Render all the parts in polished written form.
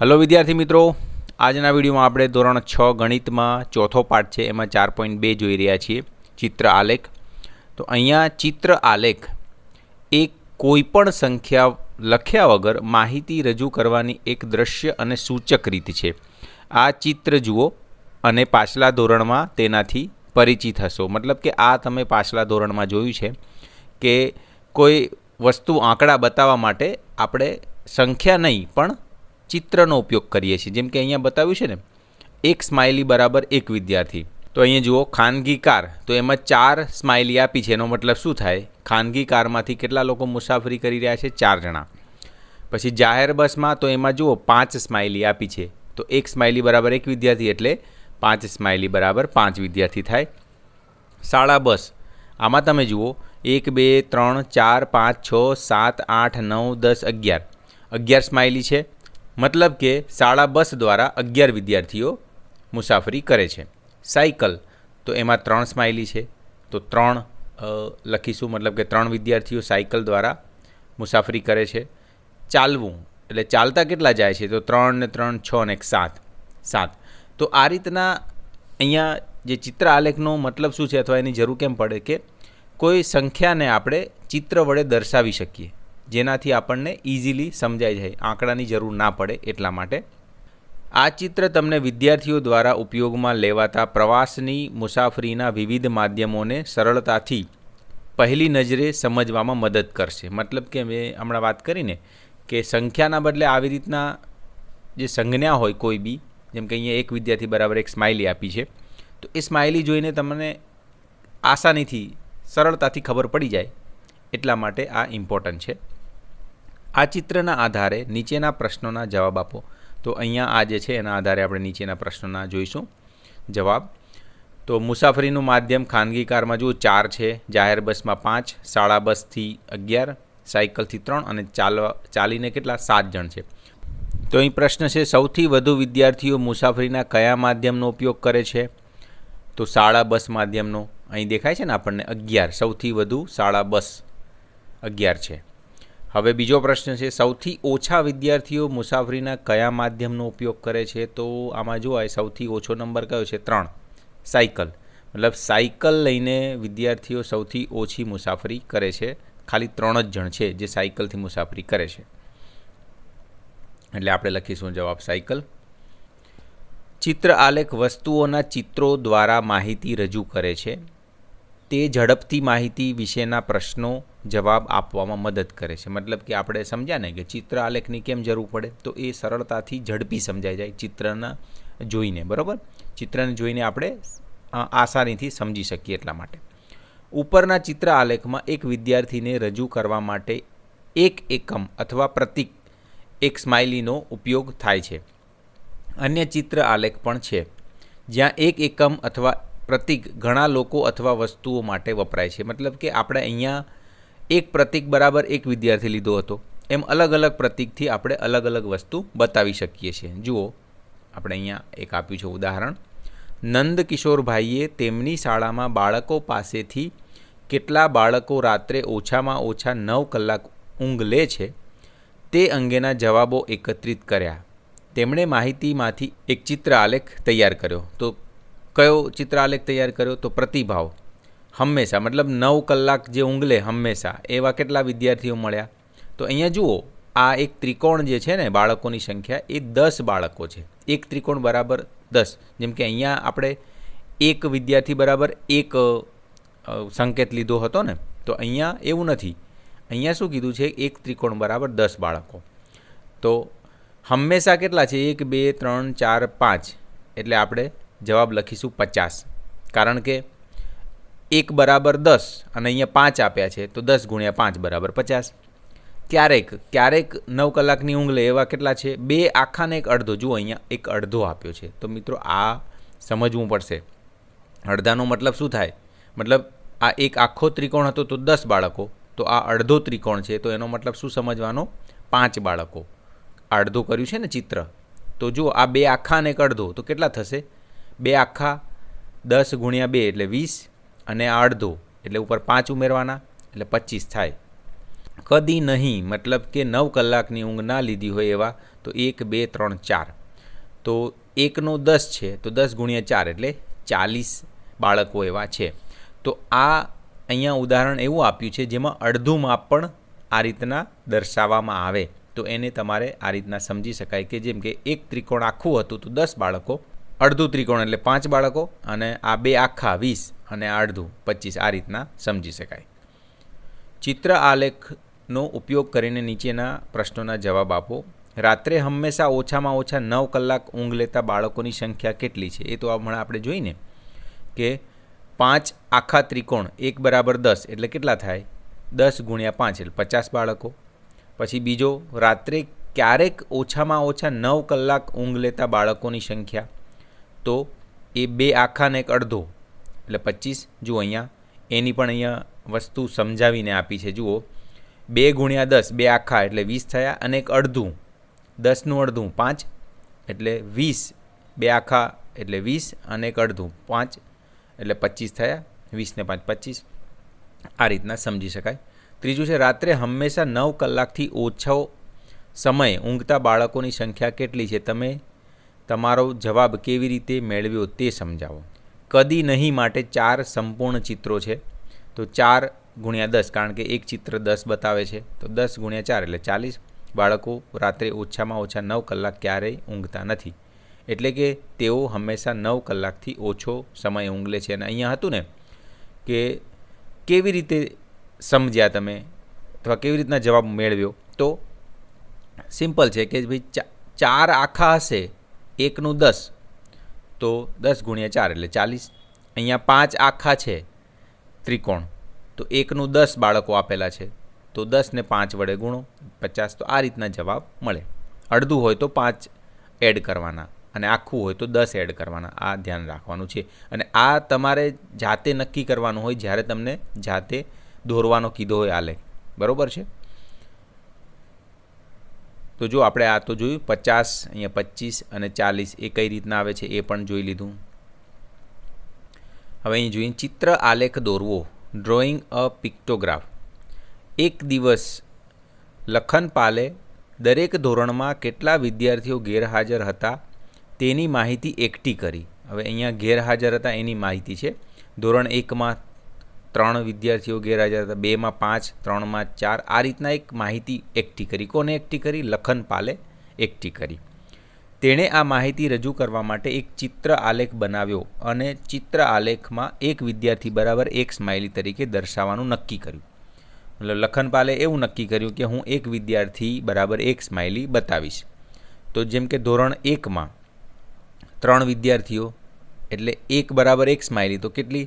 Hello વિદ્યાર્થી મિત્રો, આજના વિડીયોમાં આપણે ધોરણ 6 ગણિતમાં ચોથો પાઠ છે એમાં 4.2 જોઈ રહ્યા છીએ, ચિત્ર આલેખ. તો અહીંયા ચિત્ર આલેખ એ કોઈપણ સંખ્યા લખ્યા વગર માહિતી રજૂ કરવાની એક દ્રશ્ય અને સૂચક રીત છે. આ ચિત્ર જુઓ અને પાછલા ધોરણમાં તેનાથી પરિચિત હશો. મતલબ કે આ તમે પાછલા ધોરણમાં જોયું છે કે કોઈ વસ્તુ આંકડા બતાવવા માટે આપણે સંખ્યા નહીં પણ ચિત્રનો ઉપયોગ કરીએ છીએ. જેમ કે અહીંયા બતાવ્યું છે ને, એક સ્માઇલી બરાબર એક વિદ્યાર્થી. તો અહીંયા જુઓ ખાનગી કાર, તો એમાં 4 સ્માઇલી આપી છે. એનો મતલબ શું થાય? ખાનગી કારમાંથી કેટલા લોકો મુસાફરી કરી રહ્યા છે? 4 જણા. પછી જાહેર બસમાં, તો એમાં જુઓ 5 સ્માઇલી આપી છે. તો એક સ્માઇલી બરાબર એક વિદ્યાર્થી એટલે 5 સ્માઇલી બરાબર 5 વિદ્યાર્થી થાય. શાળા બસ, આમાં તમે જુઓ 1 2 3 4 5 6 7 8 9 10 11 સ્માઇલી છે. મતલબ કે શાળા બસ દ્વારા 11 વિદ્યાર્થીઓ મુસાફરી કરે છે. સાયકલ, તો એમાં 3 સ્માઇલી છે, તો 3 લખીશું. મતલબ કે 3 વિદ્યાર્થીઓ સાયકલ દ્વારા મુસાફરી કરે છે. ચાલવું, એટલે ચાલતા કેટલા જાય છે? તો 3 ને 3 6 ને 7. તો આ રીતના અહીંયા જે ચિત્ર આલેખનો મતલબ શું છે અથવા એની જરૂર કેમ પડે કે કોઈ સંખ્યાને આપણે ચિત્ર વડે દર્શાવી શકીએ, જેનાથી આપણને ઇઝીલી સમજાઈ જાય, આંકડાની જરૂર ના પડે એટલા માટે. આ ચિત્ર તમને વિદ્યાર્થીઓ દ્વારા ઉપયોગમાં લેવાતા પ્રવાસની મુસાફરીના વિવિધ માધ્યમોને સરળતાથી પહેલી નજરે સમજવામાં મદદ કરશે. મતલબ કે મેં હમણાં વાત કરીને કે સંખ્યાના બદલે આવી રીતના જે સંજ્ઞા હોય કોઈ બી, જેમ કે અહીંયા એક વિદ્યાર્થી બરાબર એક સ્માઇલી આપી છે, તો એ સ્માઇલી જોઈને તમને આસાનીથી સરળતાથી ખબર પડી જાય, એટલા માટે આ ઇમ્પોર્ટન્ટ છે. આ ચિત્રના આધારે નીચેના પ્રશ્નોના જવાબ આપો. તો અહીંયા આ જે છે એના આધારે આપણે નીચેના પ્રશ્નોના જોઈશું જવાબ. તો મુસાફરીનું માધ્યમ ખાનગી કારમાં જુઓ 4 છે, જાહેર બસમાં 5, શાળા બસથી 11, સાયકલથી 3 અને ચાલીને કેટલા? 7 જણ છે. તો અહીં પ્રશ્ન છે, સૌથી વધુ વિદ્યાર્થીઓ મુસાફરીના કયા માધ્યમનો ઉપયોગ કરે છે? તો શાળા બસ માધ્યમનો. અહીં દેખાય છે ને આપણને 11, સૌથી વધુ શાળા બસ 11 છે. હવે બીજો પ્રશ્ન છે, સૌથી ઓછા વિદ્યાર્થીઓ મુસાફરીના કયા માધ્યમનો ઉપયોગ કરે છે? તો આમાં જોવાય સૌથી ઓછો નંબર કયો છે? 3, સાયકલ. મતલબ સાયકલ લઈને વિદ્યાર્થીઓ સૌથી ઓછી મુસાફરી કરે છે. ખાલી 3 જ જણ છે જે સાયકલથી મુસાફરી કરે છે, એટલે આપણે લખીશું જવાબ સાયકલ. ચિત્ર આલેખ વસ્તુઓના ચિત્રો દ્વારા માહિતી રજૂ કરે છે. તે ઝડપથી માહિતી વિશેના પ્રશ્નો જવાબ આપવામાં મદદ કરે છે. મતલબ કે આપણે સમજ્યા ને કે ચિત્ર આલેખની કેમ જરૂર પડે? તો એ સરળતાથી ઝડપી સમજાઈ જાય ચિત્રના જોઈને, બરાબર? ચિત્રને જોઈને આપણે આસાનીથી સમજી શકીએ એટલા માટે. ઉપરના ચિત્ર આલેખમાં એક વિદ્યાર્થીને રજૂ કરવા માટે એક એકમ અથવા પ્રતીક, એક સ્માઇલીનો ઉપયોગ થાય છે. અન્ય ચિત્ર આલેખ પણ છે જ્યાં એક એકમ અથવા પ્રતીક ઘણા લોકો અથવા વસ્તુઓ માટે વપરાય છે. મતલબ કે આપણે અહીંયા એક પ્રતીક બરાબર એક વિદ્યાર્થી લીધો હતો, એમ અલગ અલગ પ્રતીકથી આપણે અલગ અલગ વસ્તુ બતાવી શકીએ છીએ. જુઓ, આપણે અહીંયા એક આપ્યું છે ઉદાહરણ. નંદ કિશોરભાઈએ તેમની શાળામાં બાળકો પાસેથી કેટલા બાળકો રાત્રે ઓછામાં ઓછા 9 કલાક ઊંઘ લે છે તે અંગેના જવાબો એકત્રિત કર્યા. તેમણે માહિતીમાંથી એક ચિત્ર આલેખ તૈયાર કર્યો. તો કયો ચિત્ર આલેખ તૈયાર કર્યો? તો પ્રતિભાવ. હંમેશા, મતલબ 9 કલાક જે ઊંઘ લે હંમેશા, એવા કેટલા વિદ્યાર્થીઓ મળ્યા? તો અહીંયા જુઓ, આ એક ત્રિકોણ જે છે ને, બાળકોની સંખ્યા એ 10 બાળકો છે. એક ત્રિકોણ બરાબર 10. જેમ કે અહીંયા આપણે એક વિદ્યાર્થી બરાબર એક સંકેત લીધો હતો ને, તો અહીંયા એવું નથી. અહીંયા શું કીધું છે? એક ત્રિકોણ બરાબર 10 બાળકો. તો હંમેશા કેટલા છે? 1 2 3 4 5, એટલે આપણે જવાબ લખીશું 50. કારણ કે 1 બરાબર 10 અને અહીંયા 5 આપ્યા છે, તો 10 × 5 બરાબર 50. ક્યારેક 9 કલાકની ઊંઘ લે એવા કેટલા છે? 2 આખા ને 1 અડધો. જુઓ, અહીંયા 1 અડધો આપ્યો છે. તો મિત્રો આ સમજવું પડશે. અડધાનો મતલબ શું થાય? મતલબ આ એક આખો ત્રિકોણ હતો તો 10 બાળકો, તો આ અડધો ત્રિકોણ છે, તો એનો મતલબ શું સમજવાનો? 5 બાળકો. અડધો કર્યું છે ને ચિત્ર, તો જુઓ આ 2 આખા ને 1 અડધો, તો કેટલા થશે? 2 આખા 10 × 2 એટલે 20, અને આ અડધો એટલે ઉપર 5 ઉમેરવાના એટલે 25 થાય. કદી નહીં મતલબ કે 9 કલાકની ઊંઘ ના લીધી હોય એવા તો 1 2 3 4, તો 1નો 10 છે તો 10 × 4 એટલે 40 બાળકો એવા છે. તો આ અહીંયા ઉદાહરણ એવું આપ્યું છે જેમાં અડધું માપ પણ આ રીતના દર્શાવવામાં આવે, તો એને તમારે આ રીતના સમજી શકાય કે જેમ કે એક ત્રિકોણ આખું હતું તો 10 બાળકો, અડધું ત્રિકોણ એટલે 5 બાળકો, અને આ બે આખા 20 અને આ અડધું 25, આ રીતના સમજી શકાય. ચિત્ર આલેખનો ઉપયોગ કરીને નીચેના પ્રશ્નોના જવાબ આપો. રાત્રે હંમેશા ઓછામાં ઓછા 9 કલાક ઊંઘ લેતા બાળકોની સંખ્યા કેટલી છે? એ તો હમણાં આપણે જોઈને કે 5 આખા ત્રિકોણ 1 = 10 એટલે કેટલા થાય? 10 × 5 એટલે 50 બાળકો. પછી બીજો, રાત્રે ક્યારેક ઓછામાં ઓછા 9 કલાક ઊંઘ લેતા બાળકોની સંખ્યા, તો એ 2 આખા ને 1 અડધો એટલે 25. જુઓ અહીંયા એની પણ અહીંયા વસ્તુ સમજાવીને આપી છે. જુઓ 2 × 10 2 આખા એટલે 20 થયા, અને 1 અડધું 10નું અડધું 5 એટલે 20, 2 આખા એટલે 20 અને 1 અડધું 5 એટલે 25 થયા, 20 ને 5 25. આ રીતના સમજી શકાય. ત્રીજું છે, રાત્રે હંમેશા 9 કલાકથી ઓછો સમય ઊંઘતા બાળકોની સંખ્યા કેટલી છે? તમે તમારો જવાબ કેવી રીતે મેળવ્યો તે સમજાવો. કદી નહીં માટે 4 સંપૂર્ણ ચિત્રો છે, તો 4 × 10, કારણ કે એક ચિત્ર 10 બતાવે છે, તો 10 × 4 એટલે 40 બાળકો રાત્રે ઓછામાં ઓછા 9 કલાક ક્યારેય ઊંઘતા નથી, એટલે કે તેઓ હંમેશા 9 કલાકથી ઓછો સમય ઊંઘ લે છે. અને અહીંયા હતું ને કે કેવી રીતે સમજ્યા તમે અથવા કેવી રીતના જવાબ મેળવ્યો, તો સિમ્પલ છે કે ભાઈ 4 આખા હશે, 1નું 10 તો 10 × 4 એટલે 40. અહીંયા 5 આખા છે ત્રિકોણ, તો 1નું 10 બાળકો આપેલા છે, તો 10 ને 5 વડે ગુણો 50. તો આ રીતના જવાબ મળે. અડધું હોય તો 5 એડ કરવાના, અને આખું હોય તો 10 એડ કરવાના. આ ધ્યાન રાખવાનું છે. અને આ તમારે જાતે નક્કી કરવાનું હોય જ્યારે તમને જાતે દોરવાનો કીધો હોય આલેખ. બરાબર છે? તો જો આપણે આ તો જોયું 50, અહીંયા 25 અને 40 એ કઈ રીતના આવે છે એ પણ જોઈ લીધું. હવે અહીં જોઈએ ચિત્ર આલેખ દોરવો, ડ્રોઈંગ અ પિક્ટોગ્રાફ. એક દિવસ લખનપાલે દરેક ધોરણમાં કેટલા વિદ્યાર્થીઓ ગેરહાજર હતા તેની માહિતી એકઠી કરી. હવે અહીંયા ગેરહાજર હતા એની માહિતી છે. ધોરણ 1માં 3 વિદ્યાર્થીઓ ગેરહાજર હતા, 2માં 5, 3માં 4. આ રીતના એક માહિતી એકઠી કરી. કોને એકઠી કરી? લખનપાલે એકઠી કરી. તેણે આ માહિતી રજૂ કરવા માટે એક ચિત્ર આલેખ બનાવ્યો અને ચિત્ર આલેખમાં એક વિદ્યાર્થી બરાબર એક સ્માઇલી તરીકે દર્શાવવાનું નક્કી કર્યું. મતલબ લખનપાલે એવું નક્કી કર્યું કે હું એક વિદ્યાર્થી બરાબર એક સ્માઇલી બતાવીશ. તો જેમ કે ધોરણ 1માં 3 વિદ્યાર્થીઓ એટલે 1 બરાબર 1 સ્માઇલી, તો કેટલી?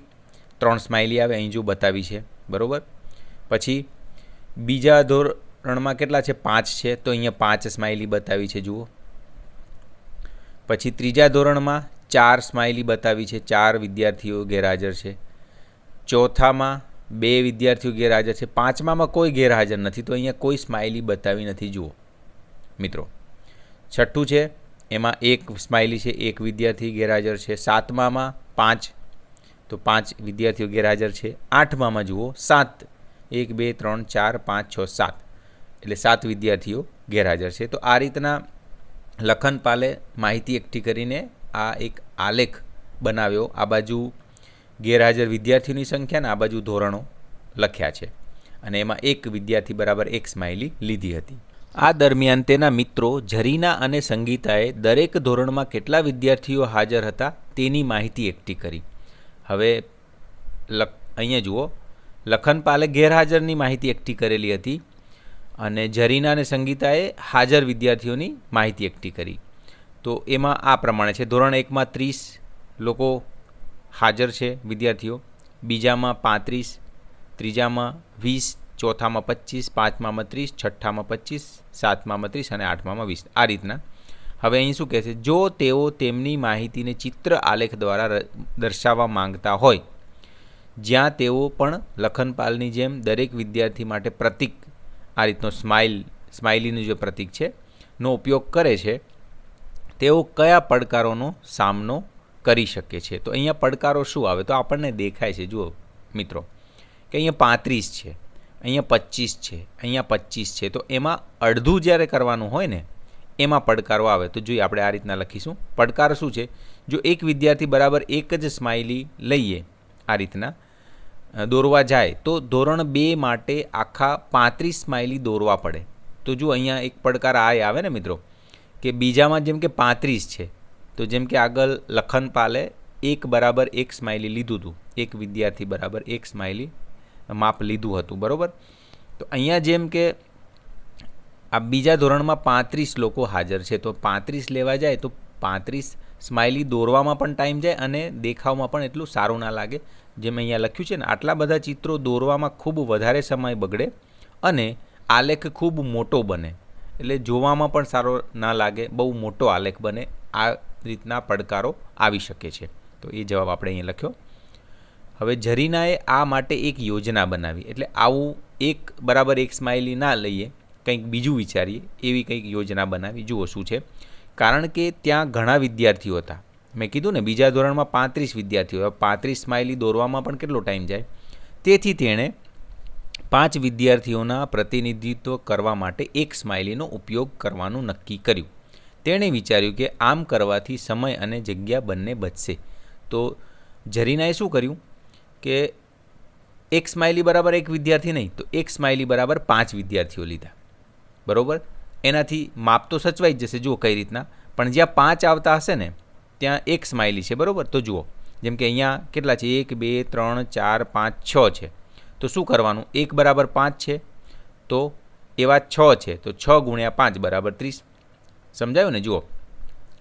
3 સ્માઇલી આવે. અહીં જો બતાવી છે, બરાબર. પછી બીજા ધોરણમાં કેટલા છે? 5 છે, તો અહીંયા 5 સ્માઇલી બતાવી છે, જુઓ. પછી ત્રીજા ધોરણમાં 4 સ્માઇલી બતાવી છે, 4 વિદ્યાર્થીઓ ગેરહાજર છે. ચોથામાં 2 વિદ્યાર્થીઓ ગેરહાજર છે. 5મામાં કોઈ ગેરહાજર નથી, તો અહીંયા કોઈ સ્માઇલી બતાવી નથી, જુઓ મિત્રો. છઠ્ઠું છે એમાં 1 સ્માઇલી છે, 1 વિદ્યાર્થી ગેરહાજર છે. 7મામાં 5, તો 5 વિદ્યાર્થીઓ ગેરહાજર છે. 8મામાં જુઓ 7, 1 2 3 4 5 6 7 એટલે 7 વિદ્યાર્થીઓ ગેરહાજર છે. તો આ રીતના લખનપાલે માહિતી એકઠી કરીને આ એક આલેખ બનાવ્યો. આ બાજુ ગેરહાજર વિદ્યાર્થીઓની સંખ્યા અને આ બાજુ ધોરણો લખ્યા છે, અને એમાં એક વિદ્યાર્થી બરાબર એક સ્માઇલી લીધી હતી. આ દરમિયાન તેના મિત્રો ઝરીના અને સંગીતાએ દરેક ધોરણમાં કેટલા વિદ્યાર્થીઓ હાજર હતા તેની માહિતી એકઠી કરી. હવે અહીંયા જુઓ, લખનપાલે ગેરહાજરની માહિતી એકઠી કરેલી હતી અને ઝરીના અને સંગીતાએ હાજર વિદ્યાર્થીઓની માહિતી એકઠી કરી. તો એમાં આ પ્રમાણે છે. ધોરણ 1માં 30 લોકો હાજર છે વિદ્યાર્થીઓ, બીજામાં 35, ત્રીજામાં 20, ચોથામાં 25, પાંચમામાં 30, છઠ્ઠામાં 25, સાતમામાં 30 અને આઠમામાં 20. આ રીતના. હવે અહીં શું કહે છે? જો તેઓ તેમની માહિતીને ચિત્ર આલેખ દ્વારા દર્શાવવા માંગતા હોય, જ્યાં તેઓ પણ લખનપાલની જેમ દરેક વિદ્યાર્થી માટે પ્રતીક, આ રીતનો સ્માઇલીનું જે પ્રતીક છે નો ઉપયોગ કરે છે, તેઓ કયા પડકારોનો સામનો કરી શકે છે? તો અહીંયા પડકારો શું આવે? તો આપણને દેખાય છે, જુઓ મિત્રો, કે અહીંયા 35 છે. અહીંયા 25 છે, અહીંયા 25 છે, તો એમાં અડધું જ્યારે કરવાનું હોય ને એમાં પડકારો આવે. તો જોઈએ આપણે આ રીતના લખીશું. પડકાર શું છે? જો એક વિદ્યાર્થી બરાબર એક જ સ્માઇલી લઈએ, આ રીતના દોરવા જાય તો ધોરણ 2 માટે આખા 35 સ્માઇલી દોરવા પડે. તો જો અહીંયા એક પડકાર આ આવે ને મિત્રો, કે બીજામાં જેમ કે 35 છે, તો જેમ કે આગળ લખનપાલે 1 બરાબર 1 સ્માઇલી લીધું હતું, એક વિદ્યાર્થી બરાબર 1 સ્માઇલી માપ લીધું હતું, બરાબર. તો અહીંયા જેમ કે આ બીજા ધોરણમાં 35 લોકો હાજર છે, તો 35 લેવા જાય તો 35 સ્માઇલી દોરવામાં પણ ટાઈમ જાય અને દેખાવમાં પણ એટલું સારું ના લાગે. જેમ અહીંયા લખ્યું છે ને, આટલા બધા ચિત્રો દોરવામાં ખૂબ વધારે સમય બગડે અને આલેખ ખૂબ મોટો બને, એટલે જોવામાં પણ સારો ના લાગે, બહુ મોટો આલેખ બને. આ રીતના પડકારો આવી શકે છે. તો એ જવાબ આપણે અહીંયા લખ્યો. હવે ઝરીનાએ આ માટે એક યોજના બનાવી, એટલે આવું 1 બરાબર 1 સ્માઇલી ના લઈએ, કંઈક બીજું વિચારીએ, એવી કંઈક યોજના બનાવી. જુઓ શું છે. કારણ કે ત્યાં ઘણા વિદ્યાર્થીઓ હતા, મેં કીધું ને બીજા ધોરણમાં 35 વિદ્યાર્થીઓ, 35 સ્માઇલી દોરવામાં પણ કેટલો ટાઈમ જાય. તેથી તેણે 5 વિદ્યાર્થીઓના પ્રતિનિધિત્વ કરવા માટે 1 સ્માઇલીનો ઉપયોગ કરવાનું નક્કી કર્યું. તેણે વિચાર્યું કે આમ કરવાથી સમય અને જગ્યા બંને બચશે. તો ઝરીનાએ શું કર્યું કે 1 સ્માઇલી બરાબર 1 વિદ્યાર્થી નહીં, તો 1 સ્માઇલી બરાબર 5 વિદ્યાર્થીઓ લીધા, બરાબર. એનાથી માપ તો સચવાઈ જ જશે. જુઓ કઈ રીતના, પણ જ્યાં 5 આવતા હશે ને ત્યાં 1 સ્માઇલી છે, બરાબર. તો જુઓ જેમ કે અહીંયા કેટલા છે, 1 2 3 4 5 6 છે. તો શું કરવાનું, 1 બરાબર 5 છે, તો એવા 6 છે, તો 6 ગુણ્યા 5 બરાબર 30. સમજાયું ને? જુઓ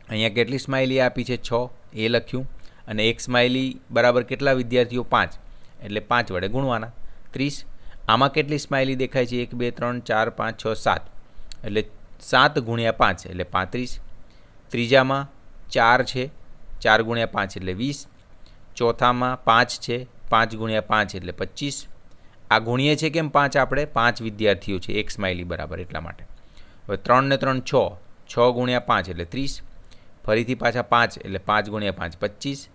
અહીંયા કેટલી સ્માઇલી આપી છે, 6, એ લખ્યું. અને 1 સ્માઇલી બરાબર કેટલા વિદ્યાર્થીઓ, 5, એટલે 5 વડે ગુણવાના 30. આમાં કેટલી સ્માઇલી દેખાય છે, 1 2 3 4 5 6 7, એટલે 7 ગુણ્યા 5 એટલે 35. ત્રીજામાં 4 છે, 4 ગુણ્યા 5 એટલે 20. ચોથામાં 5 છે, 5 ગુણ્યા 5 એટલે 25. આ ગુણીએ છે કેમ 5 આપણે, 5 વિદ્યાર્થીઓ છે, 1 સ્માઇલી બરાબર, એટલા માટે. હવે 3 ને 3 6, 6 ગુણ્યા 5 એટલે 30. ફરીથી પાછા 5 એટલે 5 ગુણ્યા 5 25,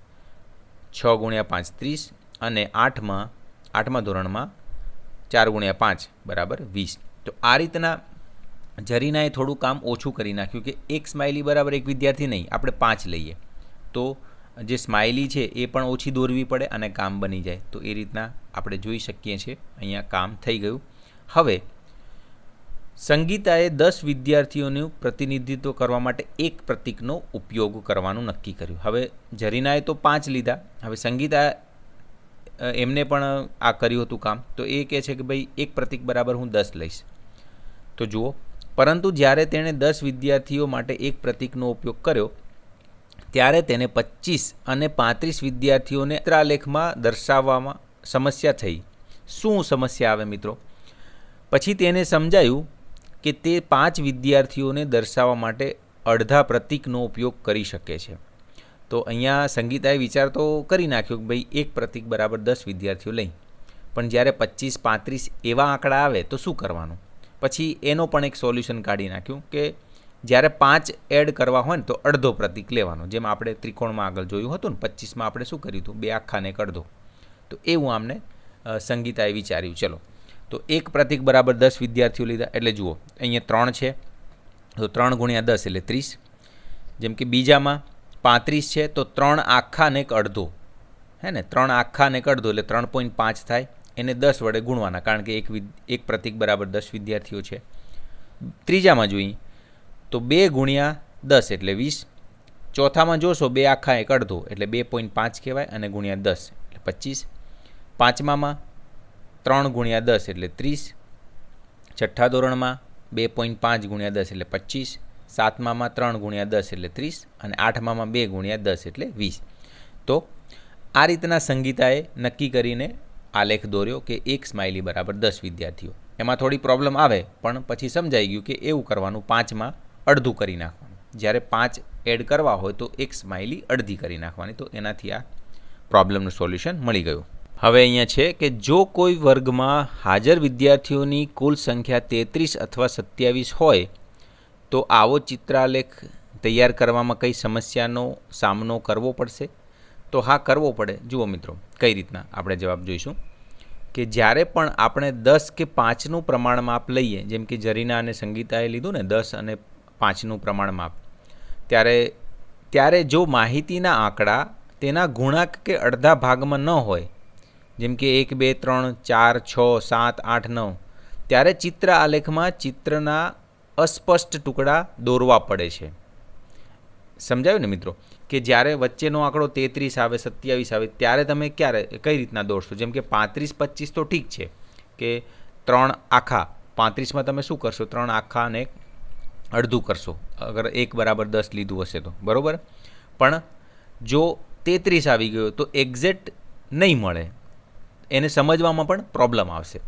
6 ગુણ્યા 5 30, અને 8મા ધોરણમાં 4 ગુણ્યા 5 બરાબર 20. તો આ રીતના ઝરીનાએ થોડું કામ ઓછું કરી નાખ્યું કે 1 સ્માઇલી બરાબર 1 વિદ્યાર્થી નહીં, આપણે 5 લઈએ તો જે સ્માઇલી છે એ પણ ઓછી દોરવી પડે અને કામ બની જાય. તો એ રીતના આપણે જોઈ શકીએ છીએ. અહીંયા કામ થઈ ગયું. હવે સંગીતાએ 10 વિદ્યાર્થીઓનું પ્રતિનિધિત્વ કરવા માટે એક પ્રતીકનો ઉપયોગ કરવાનું નક્કી કર્યું. હવે ઝરીનાએ તો 5 લીધા, હવે સંગીતા એમને પણ આ કર્યું હતું કામ. તો એ કહે છે કે ભાઈ એક પ્રતીક બરાબર હું 10 લઈશ. તો જુઓ, પરંતુ જ્યારે તેણે 10 વિદ્યાર્થીઓ માટે એક પ્રતીકનો ઉપયોગ કર્યો ત્યારે તેને 25 અને 35 વિદ્યાર્થીઓને ચિત્રાલેખમાં દર્શાવવામાં સમસ્યા થઈ. શું સમસ્યા આવે મિત્રો? પછી તેને સમજાયું કે તે 5 વિદ્યાર્થીઓને દર્શાવવા માટે અડધા પ્રતીકનો ઉપયોગ કરી શકે છે. તો અહીંયા સંગીતાએ વિચાર તો કરી નાખ્યો કે ભાઈ એક પ્રતીક બરાબર 10 વિદ્યાર્થીઓ લઈ, પણ જ્યારે 25 35 એવા આંકડા આવે તો શું કરવાનું? પછી એનો પણ એક સોલ્યુશન કાઢી નાખ્યું કે જ્યારે 5 એડ કરવા હોય ને તો અડધો પ્રતીક લેવાનો. જેમ આપણે ત્રિકોણમાં આગળ જોયું હતું ને, 25માં આપણે શું કર્યું હતું, 2 આખાને એક અડધો. તો એવું આમને સંગીતાએ વિચાર્યું. ચલો, તો એક પ્રતીક બરાબર 10 વિદ્યાર્થીઓ લીધા. એટલે જુઓ અહીંયા 3 છે, તો 3 ગુણ્યા 10 એટલે 30. જેમ કે બીજામાં 35 છે, તો 3 આખા ને એક અડધો, હે ને, 3 આખા ને એક અડધો એટલે 3.5 થાય. એને 10 વડે ગુણવાના, કારણ કે એક પ્રતીક બરાબર 10 વિદ્યાર્થીઓ છે. ત્રીજામાં જોઈએ તો 2 ગુણ્યા 10 એટલે 20. ચોથામાં જોશો 2 આખા એક અડધો એટલે 2.5 કહેવાય, અને ગુણ્યા 10 એટલે 25. પાંચમામાં 3 ગુણ્યા 10 એટલે 30. છઠ્ઠા ધોરણમાં 2.5 ગુણ્યા 10 એટલે 25. સાતમામાં 3 ગુણ્યા 10 એટલે 30. અને આઠમામાં 2 ગુણ્યા 10 એટલે 20. તો આ રીતના સંગીતાએ નક્કી કરીને આલેખ દોર્યો કે એક સ્માઇલી બરાબર 10 વિદ્યાર્થીઓ. એમાં થોડી પ્રોબ્લેમ આવે, પણ પછી સમજાઈ ગયું કે એવું કરવાનું, 5માં અડધું કરી નાખવાનું. જ્યારે 5 એડ કરવા હોય તો એક સ્માઇલી અડધી કરી નાખવાની. તો એનાથી આ પ્રોબ્લેમનું સોલ્યુશન મળી ગયું. હવે અહીંયા છે કે જો કોઈ વર્ગમાં હાજર વિદ્યાર્થીઓની કુલ સંખ્યા 33 અથવા 27 હોય તો આવો ચિત્રાલેખ તૈયાર કરવામાં કઈ સમસ્યાનો સામનો કરવો પડશે? તો હા, કરવો પડે. જુઓ મિત્રો, કઈ રીતના આપણે જવાબ જોઈશું. કે જ્યારે પણ આપણે 10 કે 5નું પ્રમાણ માપ લઈએ, જેમ કે જરીના અને સંગીતાએ લીધું ને 10 અને 5નું પ્રમાણ માપ, ત્યારે જો માહિતીના આંકડા તેના ગુણાંક કે અડધા ભાગમાં ન હોય, જેમ કે 1, 2, 3, 4, 6, 7, 8, 9, ત્યારે ચિત્ર આલેખમાં ચિત્રના અસ્પષ્ટ ટુકડા દોરવા પડે છે. સમજાયું ને મિત્રો? કે જ્યારે વચ્ચેનો આંકડો 33 આવે, 27 આવે, ત્યારે તમે કઈ રીતના દોરશો? જેમ કે 35, 25 તો ઠીક છે કે 3 આખા 35માં તમે શું કરશો? 3 આખા અને અડધું કરશો, અગર 1 બરાબર 10 લીધું હશે તો, બરાબર. પણ જો 33 આવી ગયો તો એક્ઝેક્ટ નહીં મળે, એને સમજવામાં પણ પ્રોબ્લેમ આવશે.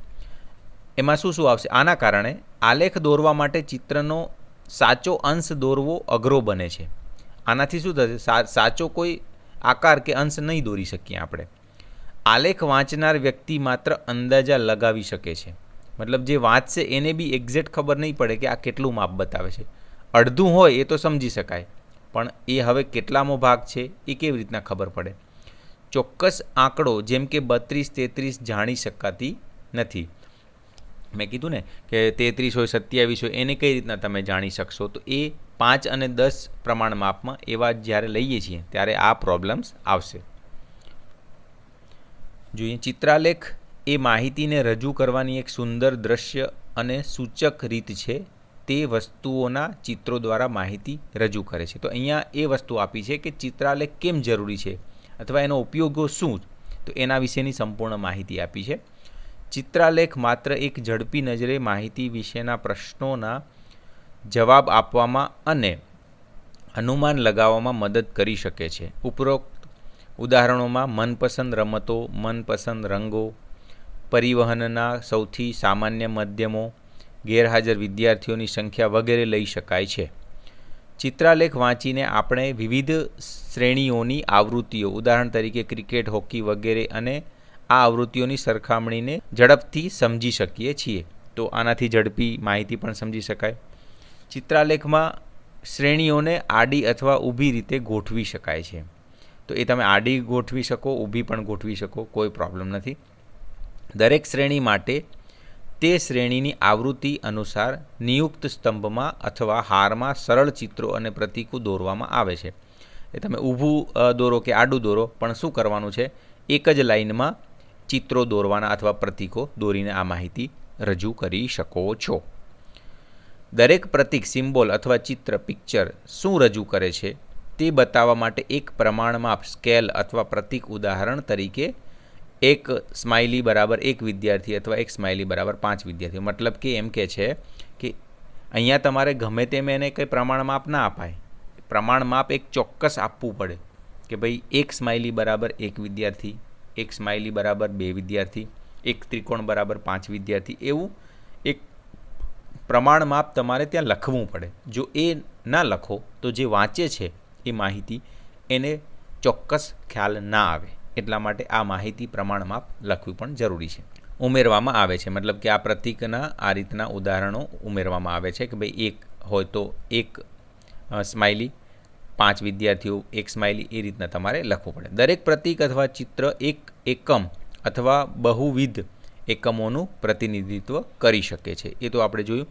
એમાં શું આવશે? આના કારણે આલેખ દોરવા માટે ચિત્રનો સાચો અંશ દોરવો અઘરો બને છે. આનાથી શું થશે? સાચો કોઈ આકાર કે અંશ નહીં દોરી શકીએ આપણે. આલેખ વાંચનાર વ્યક્તિ માત્ર અંદાજા લગાવી શકે છે. મતલબ જે વાંચશે એને બી એક્ઝેક્ટ ખબર નહીં પડે કે આ કેટલું માપ બતાવે છે. અડધું હોય એ તો સમજી શકાય, પણ એ હવે કેટલામો ભાગ છે એ કેવી રીતના ખબર પડે? ચોક્કસ આંકડો જેમ કે 32, 33 જાણી શકાતી નથી. મેં કીધું ને કે 33 હોય, 27 હોય, એને કઈ રીતના તમે જાણી શકશો? તો એ 5 અને 10 પ્રમાણ માપમાં એવા જ્યારે લઈએ છીએ ત્યારે આ પ્રોબ્લેમ્સ આવશે. જોઈએ, ચિત્રાલેખ એ માહિતીને રજૂ કરવાની એક સુંદર દ્રશ્ય અને સૂચક રીત છે. તે વસ્તુઓના ચિત્રો દ્વારા માહિતી રજૂ કરે છે. તો અહીંયા એ વસ્તુ આપી છે કે ચિત્રાલેખ કેમ જરૂરી છે અથવા એનો ઉપયોગો શું, તો એના વિશેની સંપૂર્ણ માહિતી આપી છે. ચિત્રાલેખ માત્ર એક ઝડપી નજરે માહિતી વિશેના પ્રશ્નોના જવાબ આપવામાં અને અનુમાન લગાવવામાં મદદ કરી શકે છે. ઉપરોક્ત ઉદાહરણોમાં મનપસંદ રમતો, મનપસંદ રંગો, પરિવહનના સૌથી સામાન્ય માધ્યમો, ગેરહાજર વિદ્યાર્થીઓની સંખ્યા વગેરે લઈ શકાય છે. ચિત્રાલેખ વાંચીને આપણે વિવિધ શ્રેણીઓની આવૃત્તિઓ, ઉદાહરણ તરીકે ક્રિકેટ, હોકી વગેરે, અને આ આવૃત્તિઓની સરખામણીને ઝડપથી સમજી શકીએ છીએ. તો આનાથી ઝડપી માહિતી પણ સમજી શકાય. ચિત્રાલેખમાં શ્રેણીઓને આડી અથવા ઊભી રીતે ગોઠવી શકાય છે. તો એ તમે આડી ગોઠવી શકો, ઊભી પણ ગોઠવી શકો, કોઈ પ્રોબ્લેમ નથી. દરેક શ્રેણી માટે તે શ્રેણીની આવૃત્તિ અનુસાર નિયુક્ત સ્તંભમાં અથવા હારમાં સરળ ચિત્રો અને પ્રતીકો દોરવામાં આવે છે. એ તમે ઊભું દોરો કે આડું દોરો, પણ શું કરવાનું છે? એક જ લાઇનમાં ચિત્રો દોરવાના અથવા પ્રતીકો દોરીને આ માહિતી રજૂ કરી શકો છો. દરેક પ્રતીક, સિમ્બોલ અથવા ચિત્ર, પિક્ચર શું રજૂ કરે છે તે બતાવવા માટે એક પ્રમાણમાપ સ્કેલ અથવા પ્રતીક, ઉદાહરણ તરીકે 1 સ્માઇલી બરાબર 1 વિદ્યાર્થી અથવા 1 સ્માઇલી બરાબર 5 વિદ્યાર્થીઓ. મતલબ કે એમ કે છે કે અહીંયા તમારે ગમે તેમ એને કંઈ પ્રમાણમાપ ના અપાય. પ્રમાણમાપ એક ચોક્કસ આપવું પડે કે ભાઈ 1 સ્માઇલી બરાબર 1 વિદ્યાર્થી, 1 સ્માઇલી બરાબર 2 વિદ્યાર્થી, 1 ત્રિકોણ બરાબર 5 વિદ્યાર્થી, એવું એક પ્રમાણમાપ તમારે ત્યાં લખવું પડે. જો એ ના લખો તો જે વાંચે છે એ માહિતી એને ચોક્કસ ખ્યાલ ના આવે. એટલા માટે આ માહિતી પ્રમાણમાપ લખવી પણ જરૂરી છે. ઉમેરવામાં આવે છે, મતલબ કે આ પ્રતીકના આ રીતના ઉદાહરણો ઉમેરવામાં આવે છે કે ભાઈ 1 હોય તો 1 સ્માઇલી, 5 વિદ્યાર્થીઓ 1 સ્માઇલી, એ રીતના તમારે લખવું પડે. દરેક પ્રતીક અથવા ચિત્ર એક એકમ અથવા બહુવિધ એકમોનું પ્રતિનિધિત્વ કરી શકે છે. એ તો આપણે જોયું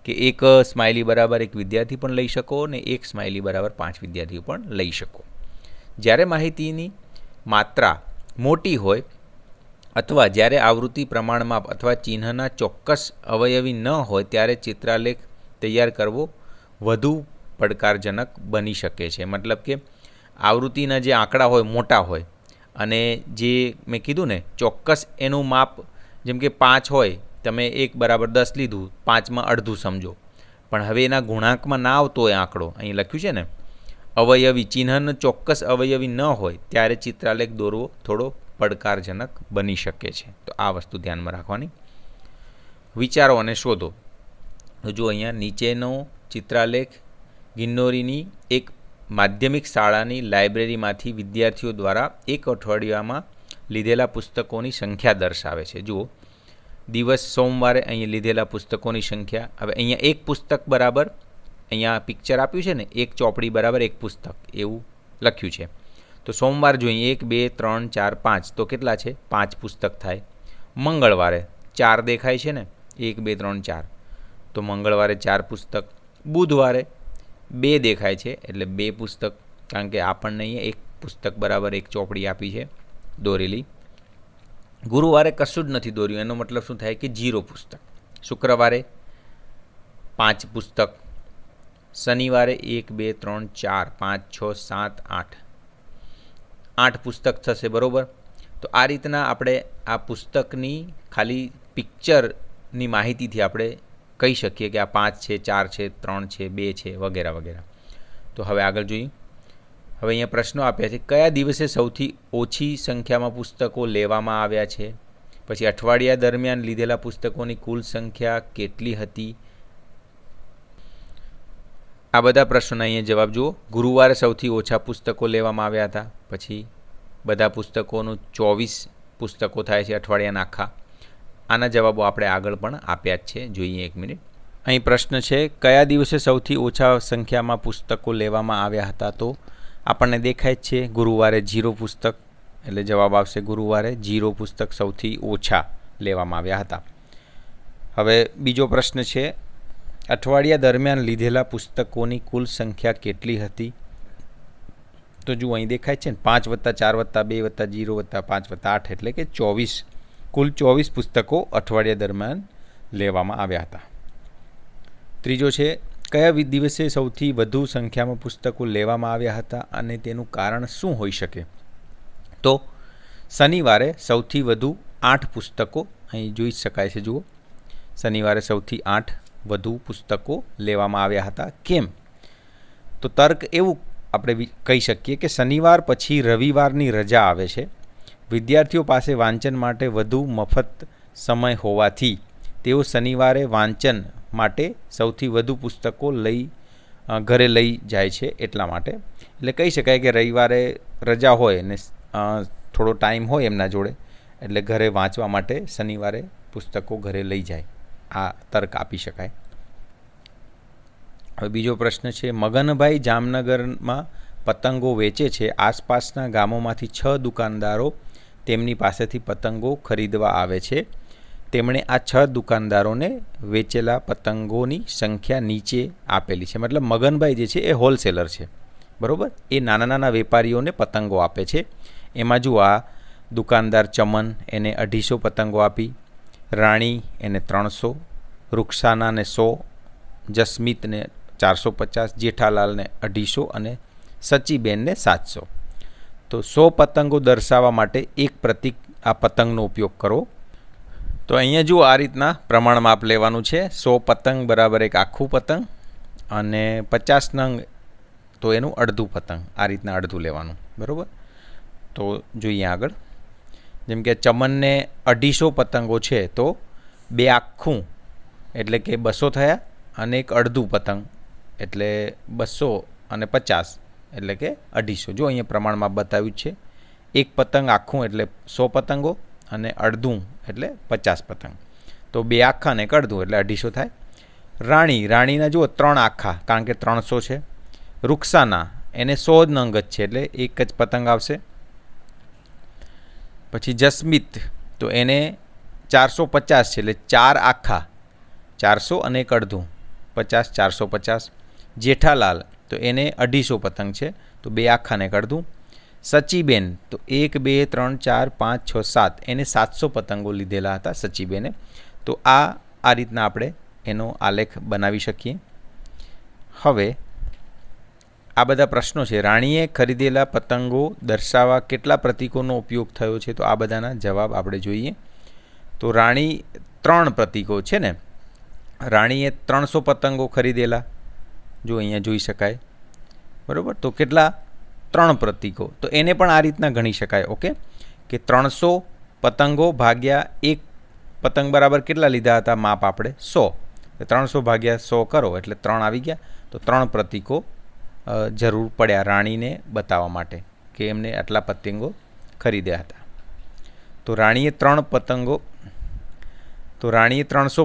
કે 1 સ્માઇલી બરાબર 1 વિદ્યાર્થી પણ લઈ શકો અને 1 સ્માઇલી બરાબર 5 વિદ્યાર્થીઓ પણ લઈ શકો. જ્યારે માહિતીની માત્રા મોટી હોય અથવા જ્યારે આવૃત્તિ, પ્રમાણમાપ અથવા ચિહ્નના ચોક્કસ અવયવી ન હોય ત્યારે ચિત્રાલેખ તૈયાર કરવો વધુ પડકારજનક બની શકે છે. મતલબ કે આવૃત્તિના જે આંકડા હોય મોટા હોય અને જે મેં કીધું ને ચોક્કસ એનું માપ, જેમ કે 5 હોય, તમે 1 બરાબર 10 લીધું, 5માં અડધું સમજો, પણ હવે એના ગુણાંકમાં ના આવતો હોય આંકડો, અહીં લખ્યું છે ને અવયવી, ચિહ્નનો ચોક્કસ અવયવી ન હોય ત્યારે ચિત્રાલેખ દોરવો થોડો પડકારજનક બની શકે છે. તો આ વસ્તુ ધ્યાનમાં રાખવાની. વિચારો અને શોધો. તો જો અહીંયા નીચેનો ચિત્રાલેખ ગિન્નોરીની એક માધ્યમિક શાળાની લાઇબ્રેરીમાંથી વિદ્યાર્થીઓ દ્વારા એક અઠવાડિયામાં લીધેલા પુસ્તકોની સંખ્યા દર્શાવે છે. જુઓ, દિવસ સોમવારે અહીં લીધેલા પુસ્તકોની સંખ્યા. હવે અહીંયા એક પુસ્તક બરાબર, અહીંયા પિક્ચર આપ્યું છે ને, એક ચોપડી બરાબર એક પુસ્તક, એવું લખ્યું છે. તો સોમવાર જોઈએ 1, 2, 3, 4, 5, તો કેટલા છે? 5 પુસ્તક થાય. મંગળવારે 4 દેખાય છે ને, 1 2 3 4, તો મંગળવારે 4 પુસ્તક. બુધવારે 2 દેખાય છે એટલે 2 પુસ્તક, કારણ કે આપણને અહીંયા એક પુસ્તક બરાબર એક ચોપડી આપી છે દોરેલી. ગુરુવારે કશું જ નથી દોર્યું, એનો મતલબ શું થાય કે 0 પુસ્તક. શુક્રવારે 5 પુસ્તક. શનિવારે 1 2 3 4 5 6 7 8, 8 પુસ્તક થશે, બરાબર. તો આ રીતના આપણે આ પુસ્તકની ખાલી પિક્ચરની માહિતીથી આપણે કહી શકીએ કે આ 5 છે, 4 છે, 3 છે, 2 છે, વગેરે વગેરે. તો હવે આગળ જોઈએ. હવે અહીંયા પ્રશ્નો આપ્યા છે. કયા દિવસે સૌથી ઓછી સંખ્યામાં પુસ્તકો લેવામાં આવ્યા છે? પછી અઠવાડિયા દરમિયાન લીધેલા પુસ્તકોની કુલ સંખ્યા કેટલી હતી? આ બધા પ્રશ્નોના અહીંયા જવાબ જુઓ. ગુરુવારે સૌથી ઓછા પુસ્તકો લેવામાં આવ્યા હતા. પછી બધા પુસ્તકોનું 24 પુસ્તકો થાય છે અઠવાડિયાના આખા. આના જવાબો આપણે આગળ પણ આપ્યા જ છે. જોઈએ 1 મિનિટ. અહીં પ્રશ્ન છે, કયા દિવસે સૌથી ઓછા સંખ્યામાં પુસ્તકો લેવામાં આવ્યા હતા? તો આપણને દેખાય જ છે ગુરુવારે 0 પુસ્તક, એટલે જવાબ આવશે ગુરુવારે 0 પુસ્તક સૌથી ઓછા લેવામાં આવ્યા હતા. હવે બીજો પ્રશ્ન છે, અઠવાડિયા દરમિયાન લીધેલા પુસ્તકોની કુલ સંખ્યા કેટલી હતી? તો જુઓ અહીં દેખાય છે ને 5 + 4 + 2 + 0 + 5 + 8 એટલે કે 24. કુલ 24 પુસ્તકો અઠવાડિયા દરમિયાન લેવામાં આવ્યા હતા. ત્રીજો છે, કયા દિવસે સૌથી વધુ સંખ્યામાં પુસ્તકો લેવામાં આવ્યા હતા અને તેનું કારણ શું હોઈ શકે? તો શનિવારે સૌથી વધુ 8 પુસ્તકો અહીં જોઈ શકાય છે. જુઓ, શનિવારે સૌથી 8 વધુ પુસ્તકો લેવામાં આવ્યા હતા. કેમ? તો તર્ક એવું આપણે કહી શકીએ કે શનિવાર પછી રવિવારની રજા આવે છે. વિદ્યાર્થીઓ પાસે વાંચન માટે વધુ મફત સમય હોવાથી તેઓ શનિવારે વાંચન માટે સૌથી વધુ પુસ્તકો ઘરે લઈ જાય છે. એટલા માટે એટલે કહી શકાય કે રવિવારે રજા હોય ને થોડો ટાઈમ હોય એમના જોડે, એટલે ઘરે વાંચવા માટે શનિવારે પુસ્તકો ઘરે લઈ જાય. આ તર્ક આપી શકાય. હવે બીજો પ્રશ્ન છે, મગનભાઈ જામનગરમાં પતંગો વેચે છે. આસપાસના ગામોમાંથી 6 દુકાનદારો તેમની પાસેથી પતંગો ખરીદવા આવે છે. તેમણે આ 6 દુકાનદારોને વેચેલા પતંગોની સંખ્યા નીચે આપેલી છે. મતલબ મગનભાઈ જે છે એ હોલસેલર છે, બરાબર. એ નાના નાના વેપારીઓને પતંગો આપે છે. એમાં જુઓ, આ દુકાનદાર ચમન એને 250 પતંગો આપી, રાણી એને 300, રૂક્ષાનાને 100, જસ્મિતને 450, જેઠાલાલને 250 અને સચીબેનને 700. તો 100 પતંગો દર્શાવવા માટે એક પ્રતીક આ પતંગનો ઉપયોગ કરો. તો અહીંયા જુઓ, આ રીતના પ્રમાણ માપ લેવાનું છે. 100 પતંગ બરાબર એક આખું પતંગ અને 50 નંગ તો એનું અડધું પતંગ. આ રીતના અડધું લેવાનું, બરાબર. તો જોઈએ આગળ. જેમ કે ચમનને 250 પતંગો છે, તો 2 આખું એટલે કે 200 થયા, અને એક અડધું પતંગ એટલે 200 અને 50 એટલે કે 250. જો અહીંયા પ્રમાણમાં બતાવ્યું છે. એક પતંગ આખું એટલે 100 પતંગો અને અડધું એટલે 50 પતંગ. તો 2 આખા ને એક અડધું એટલે 250 થાય. રાણીના જુઓ 3 આખા, કારણ કે 300 છે. રૂક્ષાના એને 100 નંગ જ છે એટલે એક જ પતંગ આવશે. પછી જસ્મિત તો એને 450 છે એટલે 4 આખા 400 અને એક અડધું 50, 450. જેઠાલાલ તો એને 250 પતંગ છે, તો 2 આખા ને એક અડધું. સચીબેન તો 1 2 3 4 5 6 7 એને 700 પતંગો લીધેલા હતા સચીબેને. તો આ રીતના આપણે એનો આલેખ બનાવી શકીએ. હવે આ બધા પ્રશ્નો છે. રાણીએ ખરીદેલા પતંગો દર્શાવવા કેટલા પ્રતીકોનો ઉપયોગ થયો છે? તો આ બધાના જવાબ આપણે જોઈએ. તો રાણી 3 પ્રતીકો છે ને. રાણીએ 300 પતંગો ખરીદેલા, જો અહીંયા જોઈ શકાય, બરાબર. તો કેટલા? 3 પ્રતીકો. તો એને પણ આ રીતના ગણી શકાય. ઓકે, કે 300 પતંગો ભાગ્યા એક પતંગ બરાબર કેટલા લીધા હતા માપ આપણે? 100. 300 ભાગ્યા 100 કરો એટલે 3 આવી ગયા. તો 3 પ્રતીકો જરૂર પડ્યા રાણીને બતાવવા માટે કે એમને આટલા પતંગો ખરીદ્યા હતા. તો રાણીએ 300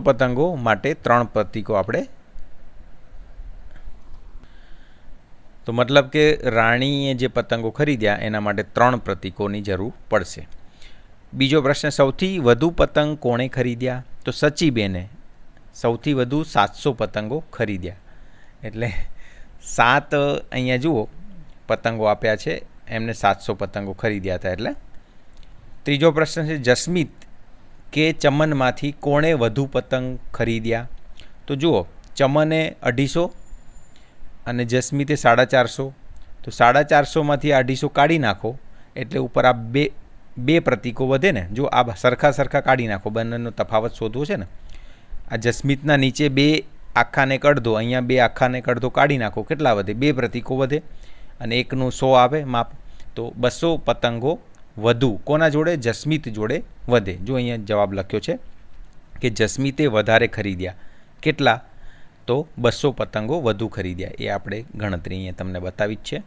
પતંગો માટે 3 પ્રતીકો આપણે, તો મતલબ કે રાણીએ જે પતંગો ખરીદ્યા એના માટે 3 પ્રતીકોની જરૂર પડશે. બીજો પ્રશ્ન, સૌથી વધુ પતંગ કોણે ખરીદ્યા? તો સચીબેને સૌથી વધુ 700 પતંગો ખરીદ્યા. એટલે 7 અહીંયા જુઓ પતંગો આપ્યા છે, એમને 700 પતંગો ખરીદ્યા હતા. એટલે ત્રીજો પ્રશ્ન છે, જસ્મીત કે ચમનમાંથી કોણે વધુ પતંગ ખરીદ્યા? તો જુઓ, ચમને 250 અને જસ્મીતે 450. તો 450માંથી 250 કાઢી નાખો એટલે ઉપર આ બે પ્રતીકો વધે ને. જો આ સરખા કાઢી નાખો, બંનેનો તફાવત શોધવો છે ને. આ જસ્મીતના નીચે 2 આખાને એક અડધો, અહીંયા 2 આખાને એક અડધો કાઢી નાખો, કેટલા વધે? 2 પ્રતીકો વધે અને એકનું 100 આવે માપ. તો 200 પતંગો વધુ કોના જોડે? જસ્મીત જોડે વધે. જો અહીંયા જવાબ લખ્યો છે કે જસ્મીતે વધારે ખરીદ્યા. કેટલા? તો 200 પતંગો વધુ ખરીદ્યા. એ આપણે ગણતરી અહીંયા તમને બતાવી જ છે.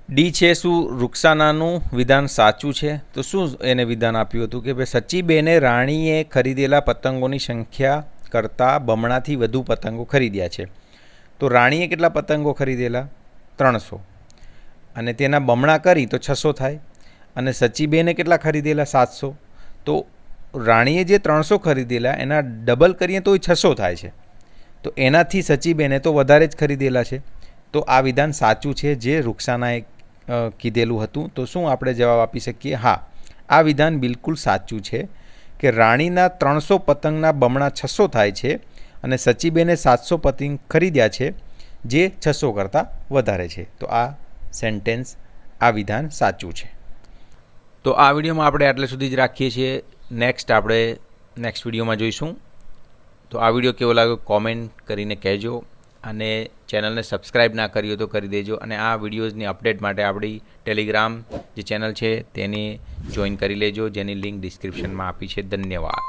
ડી છે, શું રૂક્ષાનાનું વિધાન સાચું છે? તો શું એને વિધાન આપ્યું હતું કે ભાઈ સચીબેને રાણીએ ખરીદેલા પતંગોની સંખ્યા કરતાં બમણાથી વધુ પતંગો ખરીદ્યા છે. તો રાણીએ કેટલા પતંગો ખરીદેલા? 300 અને તેના બમણા કરી તો 600 થાય. અને સચીબેને કેટલા ખરીદેલા? 700. તો રાણીએ જે 300 ખરીદેલા એના ડબલ કરીએ તો 600 થાય છે. તો એનાથી સચીબેને તો વધારે જ ખરીદેલા છે. તો આ વિધાન સાચું છે જે રૂક્ષાનાએ કીધેલું હતું. તો શું આપણે જવાબ આપી શકીએ? હા, આ વિધાન બિલકુલ સાચું છે કે રાણીના 300 પતંગના બમણા 600 થાય છે અને સચીબેને 700 પતંગ ખરીદ્યા છે જે 600 કરતાં વધારે છે. તો આ સેન્ટેન્સ, આ વિધાન સાચું છે. તો આ વિડીયોમાં આપણે આટલે સુધી જ રાખીએ છીએ. આપણે નેક્સ્ટ વિડીયોમાં જોઈશું. તો આ વિડીયો કેવો લાગ્યો કોમેન્ટ કરીને કહેજો અને ચેનલને સબસ્ક્રાઈબ ના કરી હોય તો કરી દેજો. અને આ વિડીયોઝની અપડેટ માટે આપણી ટેલિગ્રામ જે ચેનલ છે તેને જોઈન કરી લેજો, જેની લિંક ડિસ્ક્રિપ્શનમાં આપી છે. ધન્યવાદ.